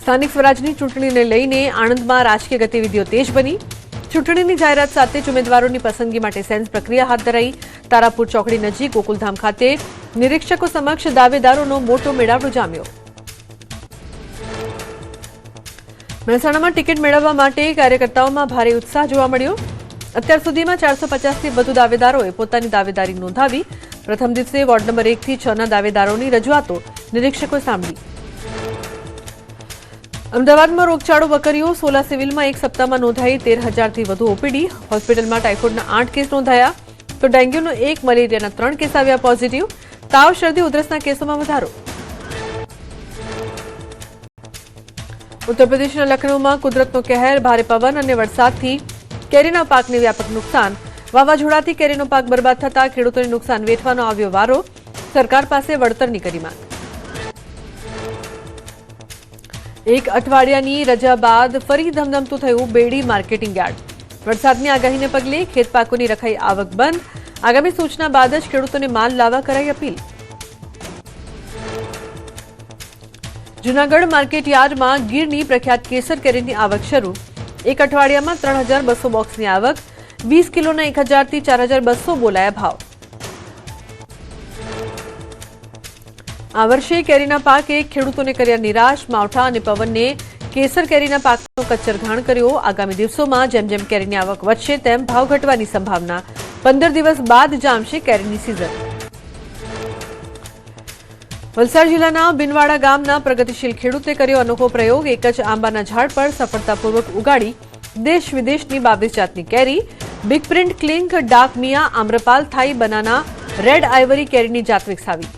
સ્થાનિક સ્વરાજની ચૂંટણીને લઈને આણંદમાં રાજકીય ગતિવિધિઓ તેજ બની। ચૂંટણીની જાહેરાત સાથે જ ઉમેદવારોની પસંદગી માટે સેન્સ પ્રક્રિયા હાથ ધરાઈ। તારાપુર ચોકડી નજીક ગોકુલધામ ખાતે નિરીક્ષકો સમક્ષ દાવેદારોનો મોટો મેળાવડો જામ્યો। મહેસાણામાં ટિકિટ મેળવવા માટે કાર્યકર્તાઓમાં ભારે ઉત્સાહ જોવા મળ્યો। અત્યાર સુધીમાં 450થી વધુ દાવેદારોએ પોતાની દાવેદારી નોંધાવી। પ્રથમ દિવસે વોર્ડ નંબર 1 થી 6ના દાવેદારોની રજૂઆતો નિરીક્ષકોએ સાંભળી। અમદાવાદમાં રોગચાળો વકર્યો। સોલા સિવિલમાં એક સપ્તાહમાં નોંધાઈ 13,000થી વધુ ઓપીડી। હોસ્પિટલમાં ટાઇફોઇડના 8 કેસ નોંધાયા તો ડેન્ગ્યુનો 1, મલેરિયાના 3 કેસ આવ્યા પોઝિટિવ। તાવ, શરદી, ઉધરસના કેસોમાં વધારો। ઉત્તર પ્રદેશના લખનૌમાં કુદરતનો કહેર। ભારે પવન અને વરસાદથી કેરીના પાકને વ્યાપક નુકસાન। વાવાઝોડાથી કેરીનો પાક બરબાદ થતા ખેડૂતોને નુકસાન વેઠવાનો આવ્યો વારો। સરકાર પાસે વળતરની કરી માંગ। એક અઠવાડિયાની રજા બાદ ફરી ધમધમતું થયું બેડી માર્કેટિંગ યાર્ડ। વરસાદની આગાહીને પગલે ખેતપાકોની રખાઈ આવક બંધ। આગામી સૂચના બાદ જ ખેડૂતોને માલ લાવવા કરાઈ અપીલ। જૂનાગઢ માર્કેટ યાર્ડમાં ગીરની પ્રખ્યાત કેસર કેરીની આવક શરૂ। એક અઠવાડિયામાં 3,200 બોક્સની આવક। 20 કિલોના 1,000થી 4,200 બોલાયા ભાવ। આ વર્ષે કેરીના પાકે ખેડૂતોને કર્યા નિરાશ। માવઠા અને પવને કેસર કેરીના પાકનો કચ્ચરઘાણ કર્યો। આગામી દિવસોમાં જેમ જેમ કેરીની આવક વધશે તેમ ભાવ ઘટવાની સંભાવના। 15 દિવસ બાદ જામશે કેરીની સિઝન। વલસાડ જિલ્લાના બિનવાડા ગામના પ્રગતિશીલ ખેડૂતે કર્યો અનોખો પ્રયોગ। એક જ આંબાના ઝાડ પર સફળતાપૂર્વક ઉગાડી દેશ વિદેશની 22 જાતની કેરી। બિગ પ્રિન્ટ, ક્લિંક, ડાર્ક મિયા, આમ્રપાલ, થાઈ, બનાના, રેડ આઇવરી કેરીની જાત વિકસાવી।